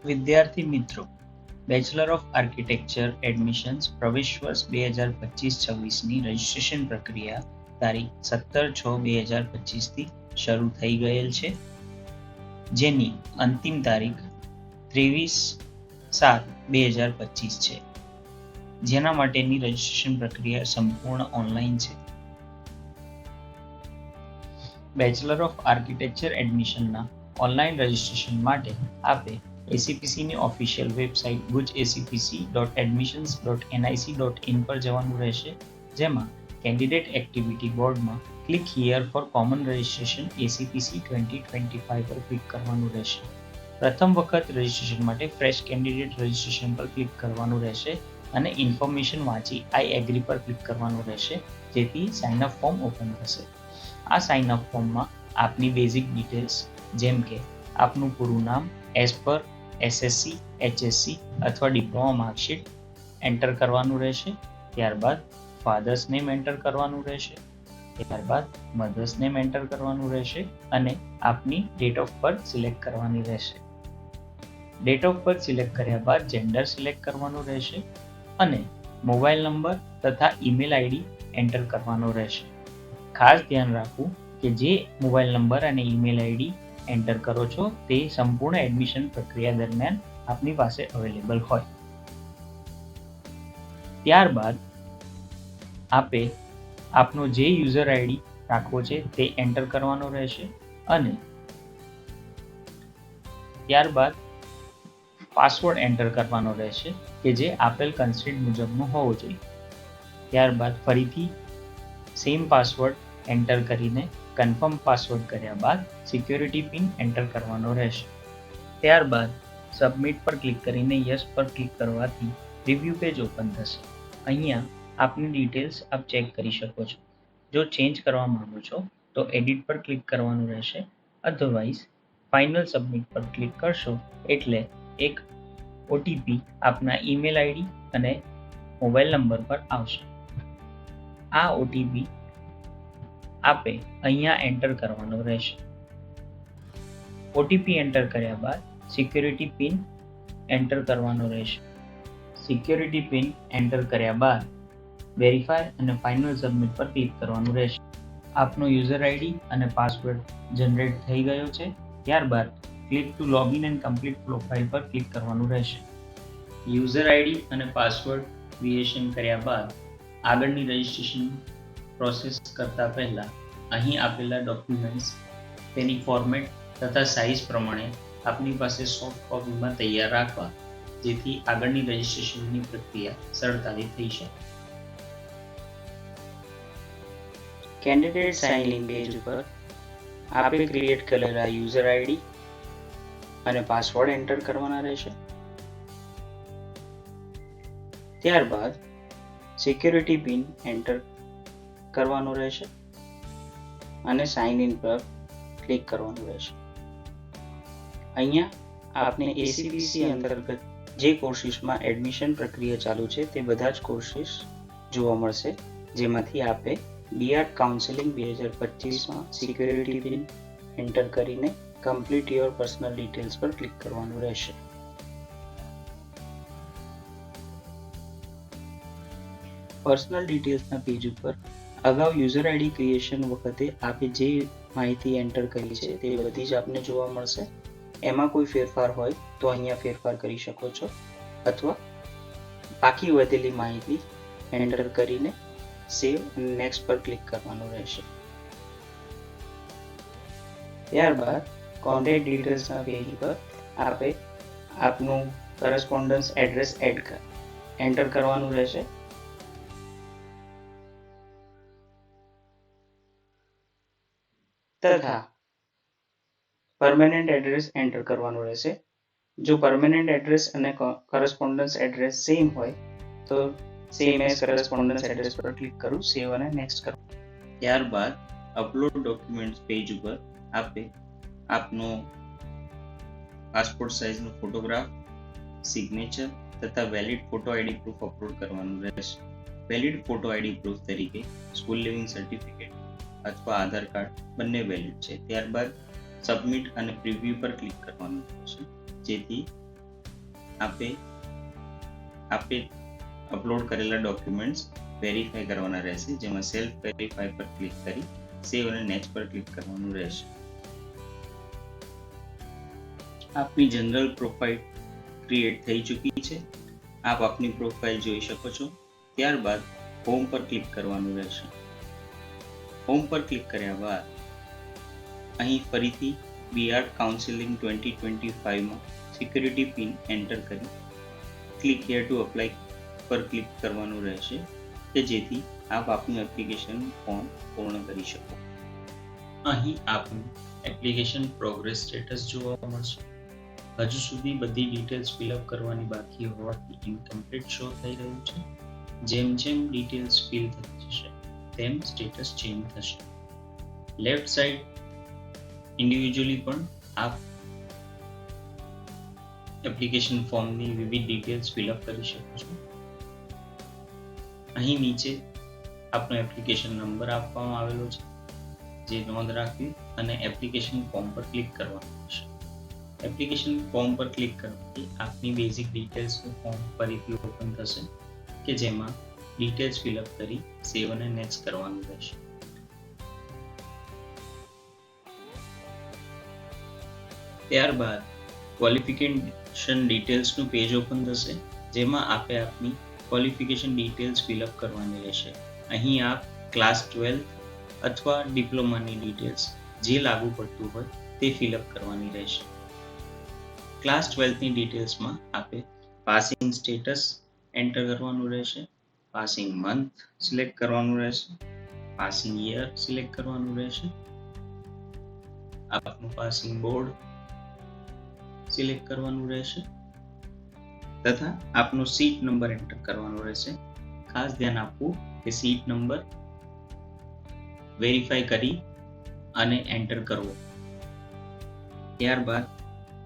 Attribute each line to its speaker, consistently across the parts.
Speaker 1: વિદ્યાર્થી મિત્રો, bachelor of architecture admissions પ્રવેશ વર્ષ 2025-26ની રજિસ્ટ્રેશન પ્રક્રિયા તારીખ 17/6/2025થી શરૂ થઈ ગયેલ છે, જેની અંતિમ તારીખ 23/7/2025 છે, જેના માટેની રજિસ્ટ્રેશન પ્રક્રિયા સંપૂર્ણ ઓનલાઈન છે. બેચલર ઓફ આર્કિટેક્ચર એડમિશનના ઓનલાઈન રજિસ્ટ્રેશન માટે આપે એસીપીસીની ઓફિશિયલ વેબસાઇટ guj.acpc.admissions.nic.in પર જવાનું રહેશે, જેમાં કેન્ડિડેટ એક્ટિવિટી બોર્ડમાં click here for common registration ACPC 2025 પર ક્લિક કરવાનું રહેશે. પ્રથમ વખત રજિસ્ટ્રેશન માટે ફ્રેશ કેન્ડિડેટ રજિસ્ટ્રેશન પર ક્લિક કરવાનું રહેશે અને ઇન્ફોર્મેશન વાંચી આઈ એગ્રી પર ક્લિક કરવાનું રહેશે, જેથી સાઇન અપ ફોર્મ ઓપન થશે. આ સાઇન અપ ફોર્મમાં આપની બેઝિક ડિટેલ્સ જેમ કે આપનું પૂરું નામ એઝ પર એસએસસી, એચએસસી અથવા ડિપ્લોમા માર્કશીટ એન્ટર કરવાનું રહેશે. ત્યારબાદ ફાધર્સ નેમ એન્ટર કરવાનું રહેશે. ત્યારબાદ મધર્સ નેમ એન્ટર કરવાનું રહેશે અને આપની ડેટ ઓફ બર્થ સિલેક્ટ કરવાની રહેશે. ડેટ ઓફ બર્થ સિલેક્ટ કર્યા બાદ જેન્ડર સિલેક્ટ કરવાનું રહેશે અને મોબાઈલ નંબર તથા ઈમેલ આઈડી એન્ટર કરવાનો રહેશે. ખાસ ધ્યાન રાખવું કે જે મોબાઈલ નંબર અને ઈમેલ આઈડી એન્ટર કરો છો તે સંપૂર્ણ એડમિશન પ્રક્રિયા દરમિયાન આપની પાસે અવેલેબલ હોય. ત્યારબાદ આપે આપનો જે યુઝર આઈડી રાખવો છે તે એન્ટર કરવાનો રહેશે અને ત્યારબાદ પાસવર્ડ એન્ટર કરવાનો રહેશે કે જે આપેલ કન્સ્ટ્રેન્ટ મુજબનો હોવો જોઈએ. ત્યારબાદ ફરીથી સેમ પાસવર્ડ એન્ટર કરીને કન્ફર્મ પાસવર્ડ કર્યા બાદ સિક્યોરિટી પિન એન્ટર કરવાનો રહેશે. ત્યારબાદ સબમિટ પર ક્લિક કરીને યસ પર ક્લિક કરવાથી રિવ્યૂ પેજ ઓપન થશે. અહીંયા આપની ડિટેલ્સ આપ ચેક કરી શકો છો. જો ચેન્જ કરવા માંગો છો તો એડિટ પર ક્લિક કરવાનું રહેશે, અધરવાઇઝ ફાઇનલ સબમિટ પર ક્લિક કરશો એટલે એક ઓટીપી આપના ઈમેલ આઈડી અને મોબાઈલ નંબર પર આવશે. આ ઓટીપી આપે અહીંયા એન્ટર કરવાનો રહેશે. ઓટીપી એન્ટર કર્યા બાદ સિક્યોરિટી પિન એન્ટર કરવાનો રહેશે. સિક્યોરિટી પિન એન્ટર કર્યા બાદ વેરીફાય અને ફાઇનલ સબમિટ પર ક્લિક કરવાનું રહેશે. આપનો યુઝર આઈડી અને પાસવર્ડ જનરેટ થઈ ગયો છે. ત્યારબાદ click two login and complete profile પર ક્લિક કરવાનું રહેશે. યુઝર આઈડી અને પાસવર્ડ ક્રિએશન કર્યા બાદ આગળની રજિસ્ટ્રેશન પ્રોસેસ કરતા પહેલા અહીં આપેલા ડોક્યુમેન્ટ્સ તેની ફોર્મેટ તથા સાઇઝ પ્રમાણે આપની પાસે સોફ્ટ કોપીમાં તૈયાર રાખવા, જેથી આગળની રજિસ્ટ્રેશનની પ્રક્રિયા સરળતાથી થઈ શકે. કેન્ડિડેટ સાઇન ઇન પેજ ઉપર આપે ક્રિએટ કરેલા યુઝર આઈડી અને પાસવર્ડ એન્ટર કરવાના રહેશે. ત્યારબાદ સિક્યોરિટી પિન એન્ટર કરવાનો રહેશે અને સાઇન ઇન પર ક્લિક કરવાનું રહેશે. અહીંયા આપને એસીપીસી અંતર્ગત જે કોર્સિસમાં એડમિશન પ્રક્રિયા ચાલુ છે તે બધા જ કોર્સિસ જોવા મળશે, જેમાંથી આપે બીઆર્ટ કાઉન્સેલિંગ 2025માં સિક્યોરિટી પિન એન્ટર કરીને કમ્પ્લીટ યોર પર્સનલ ડિટેલ્સ પર ક્લિક કરવાનું રહેશે. પર્સનલ ડિટેલ્સના પેજ ઉપર અગાઉ યુઝર આઈડી ક્રિએશન વખતે આપે જે માહિતી એન્ટર કરી છે તે બધી જ આપને જોવા મળશે. એમાં કોઈ ફેરફાર હોય તો અહીંયા ફેરફાર કરી શકો છો અથવા બાકી વધેલી માહિતી એન્ટર કરીને સેવ અને નેક્સ્ટ પર ક્લિક કરવાનું રહેશે. ત્યારબાદ કોન્ટેક્ટ ડિટેલ્સના પેજ પર આપે આપનું કરસ્પોન્ડન્સ એડ્રેસ એન્ટર કરવાનું રહેશે. તથા પરમેનન્ટ એડ્રેસ એન્ટર કરવાનું રહેશે. જો પરમેનન્ટ એડ્રેસ અને કરસ્પોન્ડન્સ એડ્રેસ સેમ હોય તો સેમ એઝ કરસ્પોન્ડન્સ એડ્રેસ પર ક્લિક કરું, સેવ અને નેક્સ્ટ કરું. ત્યારબાદ અપલોડ ડોક્યુમેન્ટ્સ પેજ ઉપર આપે આપનો પાસપોર્ટ સાઇઝનો ફોટોગ્રાફ, સિગ્નેચર તથા valid photo ID proof upload કરવાનું રહેશે. વેલિડ ફોટો આઈડી પ્રૂફ તરીકે સ્કૂલ લિવિંગ સર્ટિફિકેટ અથવા આધાર કાર્ડ બંને વેલિડ છે. ત્યારબાદ સબમિટ અને પ્રિવ્યુ પર ક્લિક કરવાનું રહેશે, જેથી
Speaker 2: આપે અપલોડ કરેલા ડોક્યુમેન્ટ્સ વેરીફાઈ કરવાના રહેશે, જેમાં સેલ્ફ વેરીફાઈ પર ક્લિક કરી સેવ અને નેક્સ્ટ પર ક્લિક કરવાનું રહેશે. આપની જનરલ પ્રોફાઇલ ક્રિએટ થઈ ચૂકી છે. આપ આપની પ્રોફાઇલ જોઈ શકો છો. ત્યારબાદ હોમ પર ક્લિક કરવાનું રહેશે. હોમ પર ક્લિક કર્યા બાદ અહીં ફરીથી બીઆર્ટ કાઉન્સેલિંગ 2025માં સિક્યુરિટી પિન એન્ટર કરી ક્લિક હિયર ટુ અપ્લાય પર ક્લિક કરવાનું રહેશે, કે જેથી આપ આપનું એપ્લિકેશન ફોર્મ પૂર્ણ કરી શકો. અહીં આપનું એપ્લિકેશન પ્રોગ્રેસ સ્ટેટસ જોવા મળશે. હજુ સુધી બધી ડિટેલ્સ ફિલઅપ કરવાની બાકી હોવાથી ઇનકમ્પ્લીટ શો થઈ રહ્યું છે. જેમ જેમ ડિટેલ્સ ફિલ થઈ જશે તેમ સ્ટેટસ ચેન્જ થશે. લેફ્ટ સાઈડ ઇન્ડિવિજ્યુઅલી પણ આપ એપ્લિકેશન ફોર્મની વિવિધ ડિટેલ્સ ફિલઅપ કરી શકો છો. અહીં નીચે આપનો એપ્લિકેશન નંબર આપવામાં આવેલો છે, જે નોંધ રાખવી અને એપ્લિકેશન ફોર્મ પર ક્લિક કરવાનું રહેશે. એપ્લિકેશન ફોર્મ પર ક્લિક કરવાથી આપની બેઝિક ડિટેલ્સનું ફોર્મ ફરીથી ઓપન થશે, કે જેમાં ડિટેલ્સ ફિલઅપ કરી સેવ અને નેક્સ્ટ કરવાનું રહેશે. ત્યારબાદ ક્વોલિફિકેશન ડિટેલ્સનું પેજ ઓપન થશે, જેમાં આપે આપની ક્વોલિફિકેશન ડિટેલ્સ ફિલઅપ કરવાની રહેશે. અહીં આપ ક્લાસ 12 અથવા ડિપ્લોમાની ડિટેલ્સ જે લાગુ પડતું હોય તે ફિલઅપ કરવાની રહેશે. ક્લાસ 12ની ડિટેલ્સમાં આપે પાસિંગ સ્ટેટસ એન્ટર કરવાનું રહેશે, પાસિંગ મંથ સિલેક્ટ કરવાનું રહેશે, પાસિંગ યર સિલેક્ટ કરવાનું રહેશે, આપનું પાસિંગ બોર્ડ સિલેક્ટ કરવાનું રહેશે તથા આપનો સીટ નંબર એન્ટર કરવાનો રહેશે. ખાસ ધ્યાન આપવું કે સીટ નંબર વેરીફાઈ કરી અને એન્ટર કરવો. ત્યારબાદ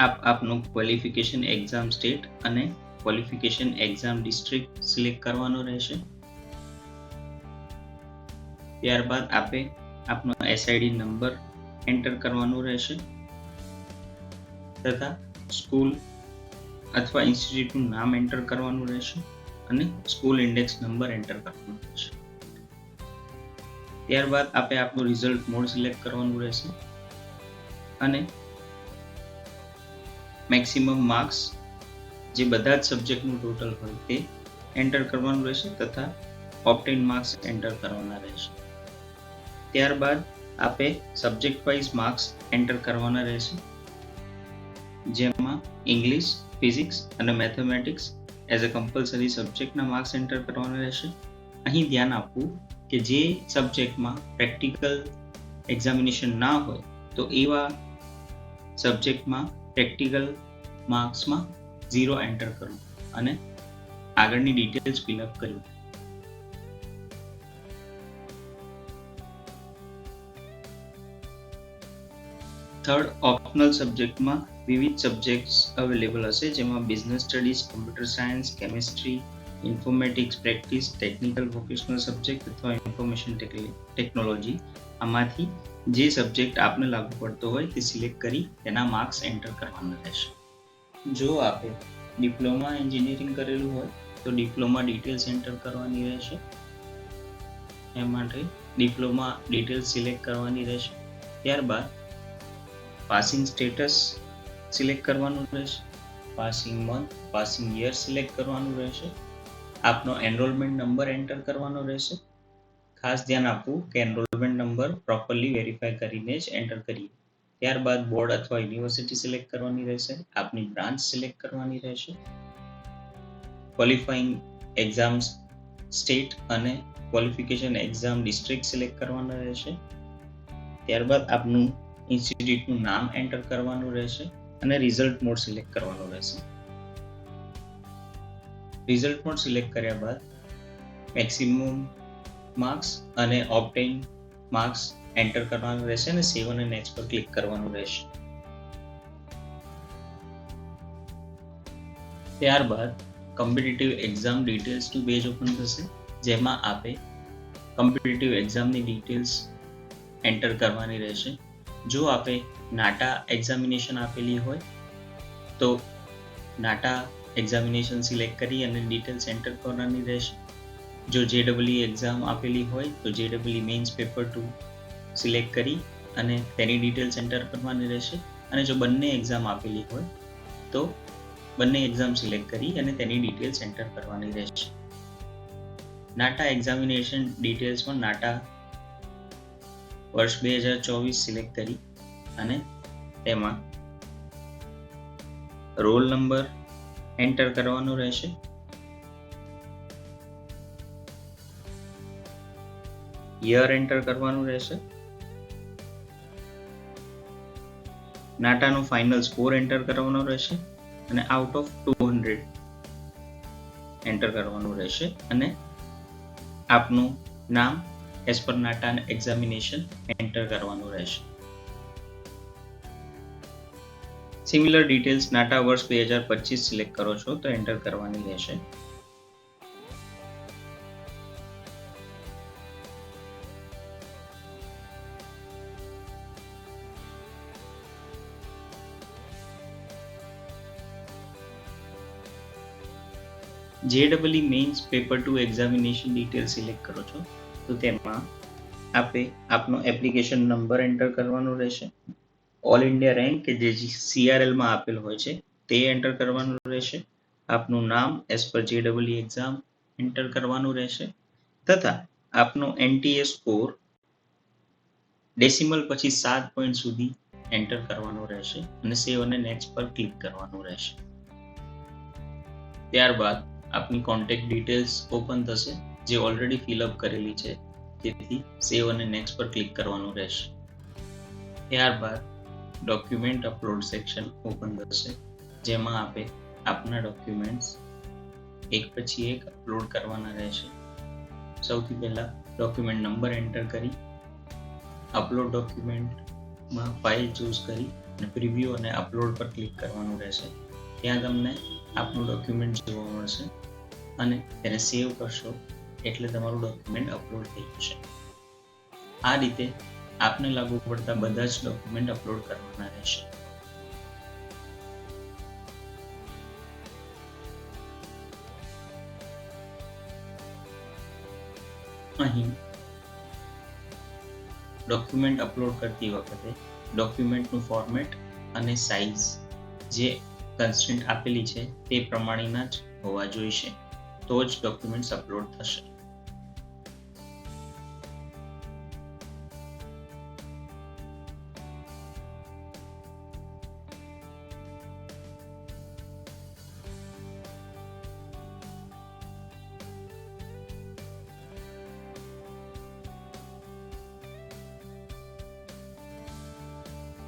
Speaker 2: આપ આપનો ક્વોલિફિકેશન એક્ઝામ સ્ટેટ અને ક્વોલિફિકેશન એક્ઝામ ડિસ્ટ્રિક્ટ સિલેક્ટ કરવાનો રહેશે. ત્યારબાદ આપે આપનો એસઆઈડી નંબર એન્ટર કરવાનો રહેશે તથા સ્કૂલ અથવા ઇન્સ્ટિટ્યૂટનું નામ એન્ટર કરવાનું રહેશે અને સ્કૂલ ઇન્ડેક્સ નંબર એન્ટર કરવાનો રહેશે. ત્યારબાદ આપે આપનું રિઝલ્ટ મોડ સિલેક્ટ કરવાનું રહેશે અને મેક્સિમમ માર્ક્સ જે બધા જ સબ્જેક્ટનું ટોટલ હોય તે એન્ટર કરવાનું રહેશે તથા ઓપ્ટેન માર્ક્સ એન્ટર કરવાના રહેશે. ત્યારબાદ આપે સબ્જેક્ટ વાઇઝ માર્ક્સ એન્ટર કરવાના રહેશે, જેમાં ઇંગ્લિશ, ફિઝિક્સ અને મેથેમેટિક્સ એઝ અ કમ્પલસરી સબ્જેક્ટના માર્ક્સ એન્ટર કરવાના રહેશે. અહીં ધ્યાન આપવું કે જે સબ્જેક્ટમાં પ્રેક્ટિકલ એક્ઝામિનેશન ના હોય તો એવા સબ્જેક્ટમાં પ્રેક્ટિકલ માર્ક્સમાં 0 એન્ટર કરવું અને આગળની ડિટેલ્સ ફિલઅપ કરવી. થર્ડ, ઓપ્શનલ સબ્જેક્ટમાં વિવિધ સબ્જેક્ટ્સ અવેલેબલ હશે, જેમાં business studies, computer science, chemistry, informatics, practice, technical vocational subject અથવા ઇન્ફોર્મેશન ટેકનોલોજી. આમાંથી જે સબ્જેક્ટ આપને લાગુ પડતો હોય તે સિલેક્ટ કરી તેના માર્ક્સ એન્ટર કરવાના રહેશે. જો આપે ડિપ્લોમા એન્જિનિયરિંગ કરેલું હોય તો ડિપ્લોમા ડિટેલ્સ એન્ટર કરવાની રહેશે. એ માટે ડિપ્લોમા ડિટેલ્સ સિલેક્ટ કરવાની રહેશે. ત્યારબાદ પાસિંગ સ્ટેટસ સિલેક્ટ કરવાનું રહેશે, passing month, passing year select કરવાનું રહેશે, આપનો એનરોલમેન્ટ નંબર એન્ટર કરવાનો રહેશે. ખાસ ધ્યાન આપવું કે એનરોલમેન્ટ નંબર પ્રોપરલી વેરીફાઈ કરીને જ એન્ટર કરીએ. ત્યારબાદ બોર્ડ અથવા યુનિવર્સિટી સિલેક્ટ કરવાની રહેશે, આપની બ્રાન્ચ સિલેક્ટ કરવાની રહેશે, ક્વોલિફાઈંગ એક્ઝામ્સ સ્ટેટ અને ક્વોલિફિકેશન એક્ઝામ ડિસ્ટ્રિક્ટ સિલેક્ટ કરવાના રહેશે. ત્યારબાદ આપનું ઇન્સ્ટિટ્યૂટનું નામ એન્ટર કરવાનું રહેશે અને રિઝલ્ટ મોડ સિલેક્ટ કરવાનો રહેશે. રિઝલ્ટ મોડ સિલેક્ટ કર્યા બાદ મેક્સિમમ માર્ક્સ અને ઓબ્ટેન માર્ક્સ એન્ટર કરવાનું રહેશે અને સેવ અને નેક્સ્ટ પર ક્લિક કરવાનું રહેશે. ત્યારબાદ કોમ્પિટિટિવ એક્ઝામ ડિટેલ્સનું પેજ ઓપન થશે, જેમાં આપે કોમ્પિટિટિવ એક્ઝામની ડિટેલ્સ એન્ટર કરવાની રહેશે. જો આપે નાટા એક્ઝામિનેશન આપેલી હોય તો નાટા એક્ઝામિનેશન સિલેક્ટ કરી અને ડિટેલ્સ એન્ટર કરવાની રહેશે. જો JEE એક્ઝામ આપેલી હોય તો JEE મેઇન્સ પેપર 2 સિલેક્ટ કરી અને તેની ડિટેલ્સ એન્ટર કરવાની રહેશે. અને જો બંને એક્ઝામ આપેલી હોય તો બંને એક્ઝામ સિલેક્ટ કરી અને તેની ડિટેલ્સ એન્ટર કરવાની રહેશે. નાટા એક્ઝામિનેશન ડિટેલ્સમાં નાટા વર્ષ 2024 સિલેક્ટ કરી અને તેમાં રોલ નંબર એન્ટર કરવાનો રહેશે. યર એન્ટર કરવાનું રહેશે. નાટાનો ફાઇનલ સ્કોર એન્ટર કરવાનો રહેશે અને આઉટ ઓફ 200 એન્ટર કરવાનું રહેશે અને આપનું નામ એઝ પર નાટા એક્ઝામિનેશન એન્ટર કરવાનું રહેશે. સિમિલર ડિટેલ્સ નાટા વર્ષ 2025 સિલેક્ટ કરો છો તો એન્ટર કરવાની રહેશે. JEE mains paper 2 examination detail select કરો છો તો તેમાં આપનો એપ્લિકેશન નંબર એન્ટર કરવાનો રહેશે. ઓલ ઇન્ડિયા રેન્ક કે જે CRL માં આપેલ હોય છે તે એન્ટર કરવાનું રહેશે. આપનું નામ as per JEE exam enter કરવાનું રહેશે તથા આપનો NTA સ્કોર ડેસિમલ પછી 7 પોઈન્ટ સુધી એન્ટર કરવાનો રહેશે અને સેવ અને નેક્સ્ટ પર ક્લિક કરવાનું રહેશે. ત્યારબાદ આપની કોન્ટેક્ટ ડિટેલ્સ ઓપન થશે જે ઓલરેડી ફિલઅપ કરેલી છે, તેથી સેવ અને નેક્સ્ટ પર ક્લિક કરવાનું રહેશે. ત્યારબાદ ડોક્યુમેન્ટ અપલોડ સેક્શન ઓપન થશે જેમાં આપના ડોક્યુમેન્ટ્સ એક પછી એક અપલોડ કરવાના રહેશે. સૌથી પહેલા ડોક્યુમેન્ટ નંબર એન્ટર કરી અપલોડ ડોક્યુમેન્ટમાં ફાઇલ ચૂઝ કરી અને પ્રિવ્યૂ અને અપલોડ પર ક્લિક કરવાનું રહેશે. ત્યાં તમને આપનું ડોક્યુમેન્ટ જોવા મળશે અને તેને સેવ કરશો એટલે તમારું ડોક્યુમેન્ટ અપલોડ થઈ જશે. આ રીતે આપને લાગુ પડતા બધા જ ડોક્યુમેન્ટ અપલોડ કરવાના રહેશે. અહીં ડોક્યુમેન્ટ અપલોડ કરતી વખતે ડોક્યુમેન્ટનું ફોર્મેટ અને સાઇઝ જે કન્સ્ટ્રેન્ટ આપેલી છે તે પ્રમાણેના જ હોવા જોઈશે તો જ ડોક્યુમેન્ટ્સ અપલોડ થશે.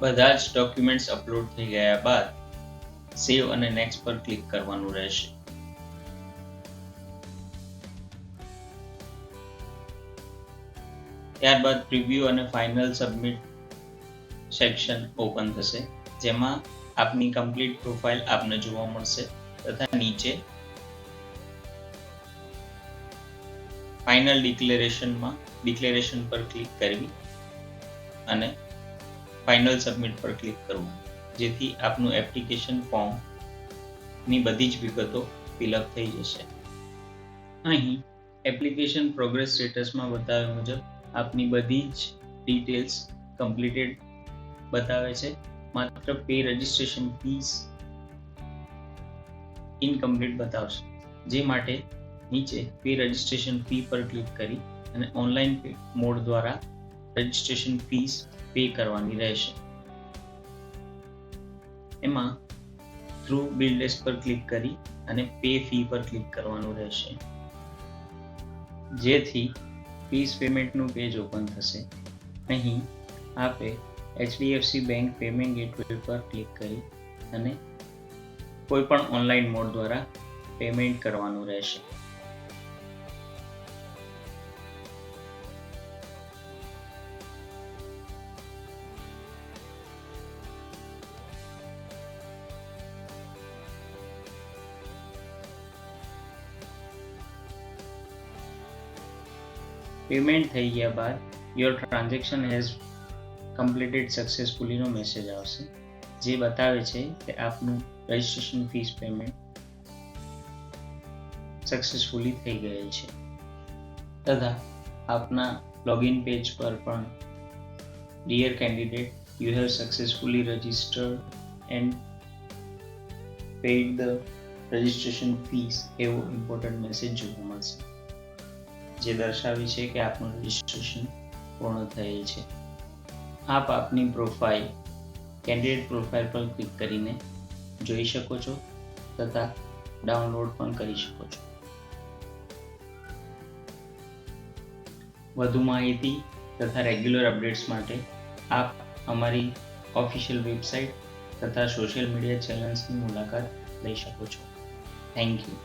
Speaker 2: બધા જ ડોક્યુમેન્ટ્સ અપલોડ થઈ ગયા બાદ સેવ અને નેક્સ્ટ પર ક્લિક કરવાનું રહેશે. ત્યારબાદ પ્રિવ્યૂ અને ફાઇનલ સબમિટ સેક્શન ઓપન થશે જેમાં આપની કમ્પ્લીટ પ્રોફાઇલ આપને જોવા મળશે તથા નીચે ફાઇનલ ડિક્લેરેશન પર ક્લિક કરવી અને ફાઇનલ સબમિટ પર ક્લિક કરવું જેથી આપનું એપ્લિકેશન ફોર્મની બધી જ વિગતો ફિલઅપ થઈ જશે. અહીં એપ્લિકેશન પ્રોગ્રેસ સ્ટેટસમાં બતાવ્યા મુજબ આપની બધી જ ડિટેલ્સ કમ્પ્લીટેડ બતાવે છે. માત્ર પે રજિસ્ટ્રેશન ફીસ ઇનકમ્પ્લીટ બતાવશે જે માટે નીચે પે રજિસ્ટ્રેશન ફી પર ક્લિક કરી અને ઓનલાઈન મોડ દ્વારા રજિસ્ટ્રેશન ફીસ પે કરવાની રહેશે. એમાં થ્રુ બિલ ડેસ્ક પર ક્લિક કરી અને પે ફી પર ક્લિક કરવાનું રહેશે જેથી ફીસ પેમેન્ટનું પેજ ઓપન થશે. અહીં આપે HDFC બેંક પેમેન્ટ ગેટવે પર ક્લિક કરી અને કોઈ પણ ઓનલાઈન મોડ દ્વારા પેમેન્ટ કરવાનું રહેશે. પેમેન્ટ થઈ ગયા બાદ your transaction has completed successfully નો મેસેજ આવશે જે બતાવે છે કે આપનું રજિસ્ટ્રેશન ફીસ પેમેન્ટ સક્સેસફુલી થઈ ગયેલ છે તથા આપના લોગિન પેજ પર પણ dear candidate you have successfully registered and paid the registration fees એવો ઇમ્પોર્ટન્ટ મેસેજ જોવા મળશે જે દર્શાવે છે કે આપનું રજિસ્ટ્રેશન પૂર્ણ થયેલ છે. આપ આપની પ્રોફાઇલ કેન્ડિડેટ પ્રોફાઇલ પર ક્લિક કરીને જોઈ શકો છો તથા ડાઉનલોડ પણ કરી શકો છો. વધુ માહિતી તથા રેગ્યુલર અપડેટ્સ માટે આપ અમારી ઓફિશિયલ વેબસાઇટ તથા સોશિયલ મીડિયા ચેનલ્સની મુલાકાત લઈ શકો છો. Thank you.